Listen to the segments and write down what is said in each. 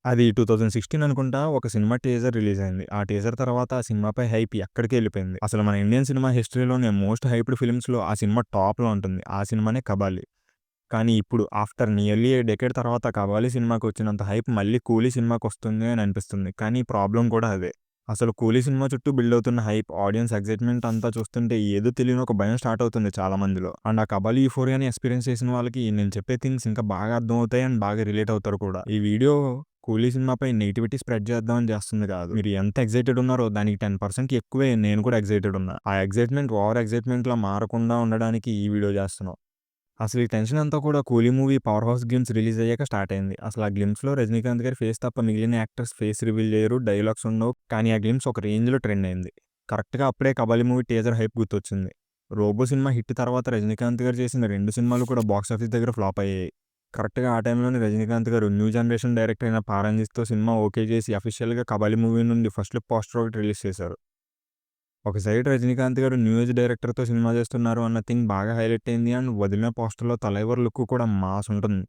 అది 2016 అనుకుంటా ఒక సినిమా టీజర్ రిలీజ్ అయింది. ఆ టీజర్ తర్వాత ఆ సినిమాపై హైప్ ఎక్కడికెళ్ళిపోయింది. అసలు మన ఇండియన్ సినిమా హిస్టరీలోనే మోస్ట్ హైప్డ్ ఫిల్మ్స్‌లో ఆ సినిమా టాప్‌లో ఉంటుంది. ఆ సినిమానే 'కబాలీ'. కానీ ఇప్పుడు ఆఫ్టర్ నియర్లీ ఏ డెకేడ్ తర్వాత 'కబాలీ' సినిమాకొచ్చినంత హైప్ మళ్ళీ 'కూలీ' సినిమాకొస్తుంది అని అనిపిస్తుంది. కానీ ప్రాబ్లమ్ కూడా అదే. అసలు 'కూలీ' సినిమా చుట్టూ బిల్డ్ అవుతున్న హైప్, ఆడియన్స్ ఎక్సైట్‌మెంట్ అంతా చూస్తుంటే ఏదో తెలియని ఒక భయం స్టార్ట్ అవుతుంది చాలా మందిలో. అండ్ ఆ 'కబాలీ' యూఫోరియాని ఎక్స్‌పీరియన్స్ చేసిన వాళ్ళకి నేను చెప్పే థింగ్స్ ఇంకా బాగా అర్థమవుతాయి అండ్ బాగా రిలేట్ అవుతారు కూడా. ఈ వీడియో 'కూలీ' సినిమాపై నెగటివిటీ స్ప్రెడ్ చేద్దామని చేస్తుంది కాదు. మీరు ఎంత ఎక్సైటెడ్ ఉన్నారో దానికి 10% ఎక్కువే నేను కూడా ఎక్సైటెడ్ ఉన్నా. ఆ ఎక్సైట్‌మెంట్ ఓవర్ ఎక్సైట్‌మెంట్‌లా మారకుండా ఉండడానికి ఈ వీడియో చేస్తున్నాం. అసలు ఈ టెన్షన్ అంతా కూడా 'కూలీ' movie 'power house' glimpse release అయ్యాక స్టార్ట్ అయింది. అసలు ఆ గ్లింప్స్‌లో రజనీకాంత్ గారి ఫేస్ తప్ప మిగిలిన యాక్టర్స్ ఫేస్ రివీల్ చేయరు, డైలాగ్స్ ఉండవు. కానీ ఆ గ్లింప్స్ ఒక రేంజ్‌లో ట్రెండ్ అయింది. కరెక్ట్‌గా అప్పుడే 'కబాలీ' మూవీ టీజర్ హైప్ గుర్తొచ్చింది. 'రోబో' సినిమా హిట్ తర్వాత రజనీకాంత్ గారు చేసిన 2 సినిమాలు కూడా బాక్స్ ఆఫీస్ దగ్గర ఫ్లాప్ అయ్యాయి. కరెక్ట్‌గా ఆ టైంలోనే రజనీకాంత్ గారు న్యూ జనరేషన్ డైరెక్టర్ అయిన 'పారంజిత్'తో సినిమా ఓకే చేసి అఫీషియల్‌గా 'కబాలీ' మూవీ నుండి ఫస్ట్ లుక్ పోస్టర్ ఒకటి రిలీజ్ చేశారు. ఒక సైడ్ రజనీకాంత్ గారు న్యూ ఏజ్ డైరెక్టర్‌తో సినిమా చేస్తున్నారు అన్న థింగ్ బాగా హైలైట్ అయింది. అండ్ వదిలిన పోస్టర్‌లో తలైవర్ లుక్ కూడా మాస్ ఉంటుంది.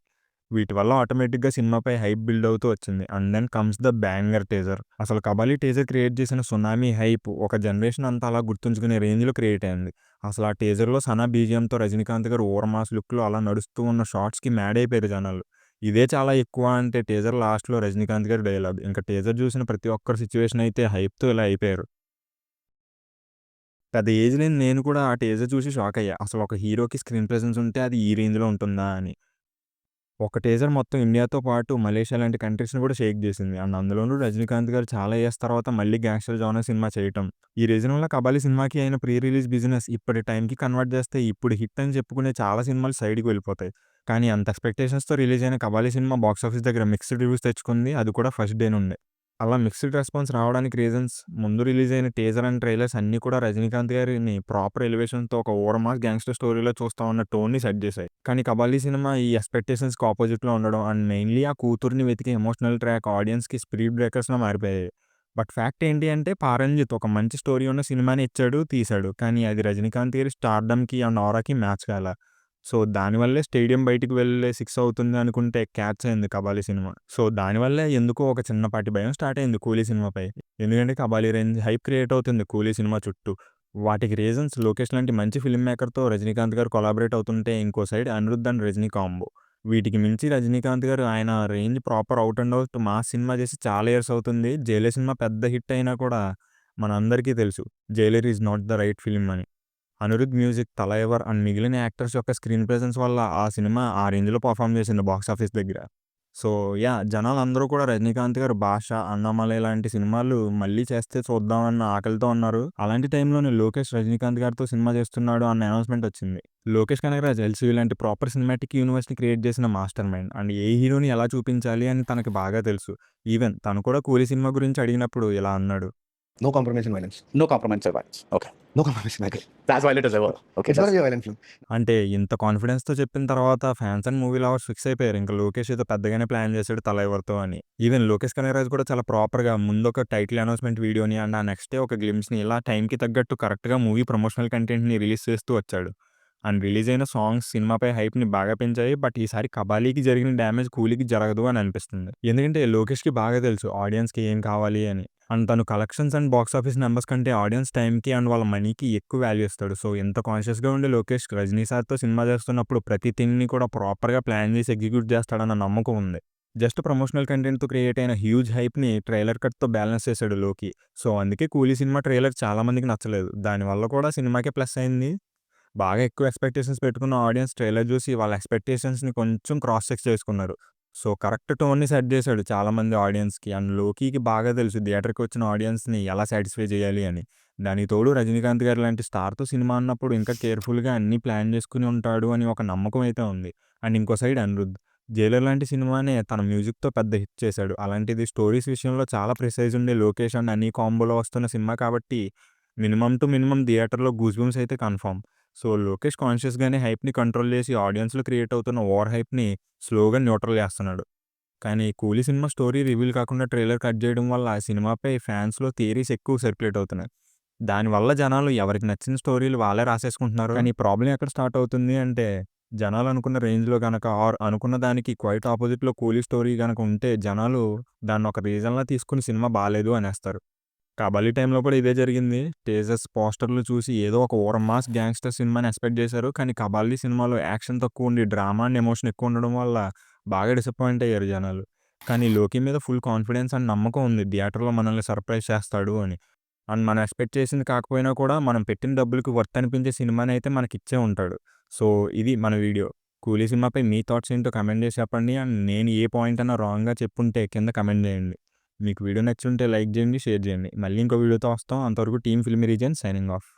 వీటి వల్ల ఆటోమేటిక్‌గా సినిమాపై హైప్ బిల్డ్ అవుతూ వచ్చింది. And then comes the banger teaser. అసలు 'కబాలీ' టీజర్ క్రియేట్ చేసిన సునామీ హైప్ ఒక జనరేషన్ అంతా అలా గుర్తుంచుకునే రేంజ్‌లో క్రియేట్ అయింది. అసలు ఆ టీజర్‌లో 'సనా' బీజీఎంతో రజనీకాంత్ గారు ఓవర్ మాస్ లుక్‌లో అలా నడుస్తూ ఉన్న షాట్స్‌కి మ్యాడ్ అయిపోయారు జనాలు. ఇదే చాలా ఎక్కువ అంటే టీజర్ లాస్ట్‌లో రజనీకాంత్ గారి డైలాగ్. ఇంకా టీజర్ చూసిన ప్రతి ఒక్కరి సిట్యుయేషన్ అయితే హైప్‌తో ఇలా అయిపోయారు. పెద్ద ఏజ్ లేని నేను కూడా ఆ టీజర్ చూసి షాకయ్యా. అసలు ఒక హీరోకి స్క్రీన్ ప్రెజెన్స్ ఉంటే అది ఈ రేంజ్‌లో ఉంటుందా అని. ఒక టీజర్ మొత్తం ఇండియాతో పాటు మలేషియా లాంటి కంట్రీస్‌ని కూడా షేక్ చేసింది. అండ్ అందులోనూ రజనీకాంత్ గారు చాలా ఇయర్స్ తర్వాత మళ్ళీ గ్యాంగ్‌స్టర్ జోనర్ సినిమా చేయటం. ఈ రీజన్‌లో 'కబాలీ' సినిమాకి అయిన ప్రీ రిలీజ్ బిజినెస్ ఇప్పటి టైంకి కన్వర్ట్ చేస్తే ఇప్పుడు హిట్ అని చెప్పుకునే చాలా సినిమాలు సైడ్‌కి వెళ్ళిపోతాయి. కానీ అంత ఎక్స్‌పెక్టేషన్స్‌తో రిలీజ్ అయిన 'కబాలీ' సినిమా బాక్స్ ఆఫీస్ దగ్గర మిక్స్డ్ రివ్యూస్ తెచ్చుకుంది. అది కూడా ఫస్ట్ డే నుండే. అలా మిక్స్డ్ రెస్పాన్స్ రావడానికి రీజన్స్ ముందు రిలీజ్ అయిన టీజర్ అండ్ ట్రైలర్స్ అన్నీ కూడా రజనీకాంత్ గారిని ప్రాపర్ ఎలివేషన్‌తో ఒక ఓవర్ మాస్ గ్యాంగ్‌స్టర్ స్టోరీలో చూస్తామన్న టోన్‌ని సెట్ చేశాయి. కానీ 'కబాలీ' సినిమా ఈ ఎక్స్‌పెక్టేషన్స్‌కి ఆపోజిట్‌లో ఉండడం అండ్ మెయిన్‌లీ ఆ కూతురిని వెతికే ఎమోషనల్ ట్రాక్ ఆడియన్స్‌కి స్పిరిట్ బ్రేకర్స్‌లా మారిపోయాయి. బట్ ఫ్యాక్ట్ ఏంటి అంటే 'పారంజిత్' ఒక మంచి స్టోరీ ఉన్న సినిమాని ఇచ్చాడు, తీశాడు. కానీ అది రజనీకాంత్ గారి స్టార్డమ్‌కి అండ్ ఆరాకి మ్యాచ్ కాలా. సో, దానివల్లే స్టేడియం బయటికి వెళ్ళే 6 అవుతుంది అనుకుంటే క్యాచ్ అయింది 'కబాలీ' సినిమా. సో, దానివల్లే ఎందుకో ఒక చిన్నపాటి భయం స్టార్ట్ అయింది 'కూలీ' సినిమాపై. ఎందుకంటే 'కబాలీ' రేంజ్ హైప్ క్రియేట్ అవుతుంది 'కూలీ' సినిమా చుట్టూ. వాటికి రీజన్స్ లోకేష్ లాంటి మంచి ఫిల్మ్ మేకర్‌తో రజనీకాంత్ గారు కొలాబరేట్ అవుతుంటే, ఇంకో side Anirudh and Rajini combo. వీటికి మించి రజనీకాంత్ గారు ఆయన range proper out and out mass cinema చేసి చాలా ఇయర్స్ అవుతుంది. 'జైలర్' సినిమా పెద్ద హిట్ అయినా కూడా మనందరికీ తెలుసు 'Jailer is not the right film' అని. అనిరుద్ మ్యూజిక్, తలైవర్ అండ్ మిగిలిన యాక్టర్స్ యొక్క స్క్రీన్ ప్రెజెన్స్ వల్ల ఆ సినిమా ఆ రేంజ్‌లో పెర్ఫార్మ్ చేసింది బాక్స్ ఆఫీస్ దగ్గర. సో, జనాలందరూ కూడా రజనీకాంత్ గారు 'బాషా', 'అన్నామలై' లాంటి సినిమాలు మళ్ళీ చేస్తే చూద్దామన్న ఆకలితో ఉన్నారు. అలాంటి టైంలోనే లోకేష్ రజనీకాంత్ గారితో సినిమా చేస్తున్నాడు అన్న అనౌన్స్‌మెంట్ వచ్చింది. లోకేష్ కనగరాజ్ 'ఎల్‌సీ' లాంటి ప్రాపర్ సినిమాటిక్ యూనివర్స్‌ని క్రియేట్ చేసిన మాస్టర్ మైండ్. అండ్ ఏ హీరోని ఎలా చూపించాలి అని తనకి బాగా తెలుసు. ఈవెన్ తను కూడా 'కూలీ' సినిమా గురించి అడిగినప్పుడు ఇలా అన్నాడు. No compromise in violence. No compromise or violence. Okay. No compromise in violence. As violent as ever. Okay. It's gonna be a violent film. అంటే ఇంత కాన్ఫిడెన్స్‌తో చెప్పిన తర్వాత fans and movie lovers fix అయిపోయారు. ఇంక లోకేష్ ఏదో పెద్దగానే ప్లాన్ చేసాడు తలైవర్‌తో అని. ఈవెన్ లోకేష్ కనగరాజ్ కూడా చాలా ప్రాపర్‌గా ముందొక టైటిల్ అనౌన్స్‌మెంట్ వీడియోని అండ్ ఆ నెక్స్ట్ డే ఒక గ్లింప్స్‌ని ఇలా టైంకి తగ్గట్టు కరెక్ట్‌గా మూవీ ప్రమోషనల్ కంటెంట్‌ని రిలీజ్ చేస్తూ వచ్చాడు. అండ్ రిలీజ్ అయిన సాంగ్స్ సినిమాపై హైప్‌ని బాగా పెంచాయి. బట్ ఈసారి 'కబాలీకి' జరిగిన డ్యామేజ్ 'కూలీకి' జరగదు అని అనిపిస్తుంది. ఎందుకంటే లోకేష్‌కి బాగా తెలుసు ఆడియన్స్‌కి ఏం కావాలి అని. అండ్ తను collections and box office numbers కంటే ఆడియన్స్ టైంకి అండ్ వాళ్ళ మనీకి ఎక్కువ వాల్యూ ఇస్తాడు. సో, ఇంత కాన్షియస్‌గా ఉండే లోకేష్ రజనీ సార్‌తో సినిమా చేస్తున్నప్పుడు ప్రతి థింగ్‌ని కూడా ప్రాపర్‌గా ప్లాన్ చేసి ఎగ్జిక్యూట్ చేస్తాడన్న నమ్మకం ఉంది. జస్ట్ ప్రమోషనల్ కంటెంట్‌తో క్రియేట్ అయిన హ్యూజ్ హైప్‌ని ట్రైలర్ కట్‌తో బ్యాలెన్స్ చేసాడు లోకి. సో, అందుకే 'కూలీ' సినిమా ట్రైలర్ చాలా మందికి నచ్చలేదు. దానివల్ల కూడా సినిమాకే ప్లస్ అయింది. బాగా ఎక్కువ ఎక్స్‌పెక్టేషన్స్ పెట్టుకున్న ఆడియన్స్ ట్రైలర్ చూసి వాళ్ళ ఎక్స్‌పెక్టేషన్స్‌ని కొంచెం క్రాస్ చెక్ చేసుకున్నారు. సో, కరెక్ట్ టోన్‌ని సెట్ చేశాడు చాలామంది ఆడియన్స్‌కి. అండ్ లోకీకి బాగా తెలుసు థియేటర్‌కి వచ్చిన ఆడియన్స్‌ని ఎలా సాటిస్ఫై చేయాలి అని. దానికి తోడు రజనీకాంత్ గారు లాంటి స్టార్‌తో సినిమా అన్నప్పుడు ఇంకా కేర్‌ఫుల్‌గా అన్నీ ప్లాన్ చేసుకొని ఉంటాడు అని ఒక నమ్మకం అయితే ఉంది. అండ్ ఇంకో సైడ్ అనిరుద్. 'జైలర్' లాంటి సినిమానే తన మ్యూజిక్‌తో పెద్ద హిట్ చేశాడు. అలాంటిది స్టోరీస్ విషయంలో చాలా ప్రిసైజ్ ఉండే లోకేష్ అండ్ అన్నీ కాంబోలో వస్తున్న సినిమా కాబట్టి మినిమమ్ టు మినిమమ్ థియేటర్‌లో గూస్‌బంప్స్ అయితే కన్ఫర్మ్. సో, లోకేష్ కాన్షియస్‌గానే హైప్‌ని కంట్రోల్ చేసి ఆడియన్స్‌లో క్రియేట్ అవుతున్న ఓవర్ హైప్‌ని స్లోగా న్యూట్రల్ చేస్తున్నాడు. కానీ 'కూలీ' సినిమా స్టోరీ రివీల్ కాకుండా ట్రైలర్ కట్ చేయడం వల్ల ఆ సినిమాపై ఫ్యాన్స్‌లో థియరీస్ ఎక్కువ సర్క్యులేట్ అవుతున్నాయి. దానివల్ల జనాలు ఎవరికి నచ్చిన స్టోరీలు వాళ్ళే రాసేసుకుంటున్నారు. కానీ ప్రాబ్లమ్ ఎక్కడ స్టార్ట్ అవుతుంది అంటే జనాలు అనుకున్న రేంజ్‌లో గనక ఆర్ అనుకున్న దానికి క్వైట్ ఆపోజిట్‌లో 'కూలీ' స్టోరీ గనక ఉంటే జనాలు దాన్ని ఒక రీజన్‌లా తీసుకొని సినిమా బాలేదు అనేస్తారు. 'కబాలీ' టైంలో కూడా ఇదే జరిగింది. టీజర్స్, పోస్టర్‌లు చూసి ఏదో ఒక ఊర మాస్ గ్యాంగ్‌స్టర్ సినిమాని ఎక్స్‌పెక్ట్ చేశారు. కానీ 'కబాలీ' సినిమాలో యాక్షన్ తక్కువ ఉండి డ్రామా అండ్ ఎమోషన్ ఎక్కువ ఉండడం వల్ల బాగా డిసప్పాయింట్ అయ్యారు జనాలు. కానీ 'లోకి' మీద ఫుల్ కాన్ఫిడెన్స్ అండ్ నమ్మకం ఉంది. థియేటర్‌లో మనల్ని సర్ప్రైజ్ చేస్తాడు అని. అండ్ మనం ఎక్స్‌పెక్ట్ చేసింది కాకపోయినా కూడా మనం పెట్టిన డబ్బులకి వర్త్ అనిపించే సినిమానైతే మనకిచ్చే ఉంటాడు. సో, ఇది మన వీడియో. 'కూలీ' సినిమాపై మీ థాట్స్ ఏంటో కామెంట్ చేసి చెప్పండి. అండ్ నేను ఏ పాయింట్ అన్నా రాంగ్‌గా చెప్పుంటే కింద కామెంట్ చేయండి. మీకు వీడియో నచ్చుంటే లైక్ చేయండి, షేర్ చేయండి. మళ్ళీ ఇంకో వీడియోతో వస్తాం. అంతవరకు team filmy region signing off.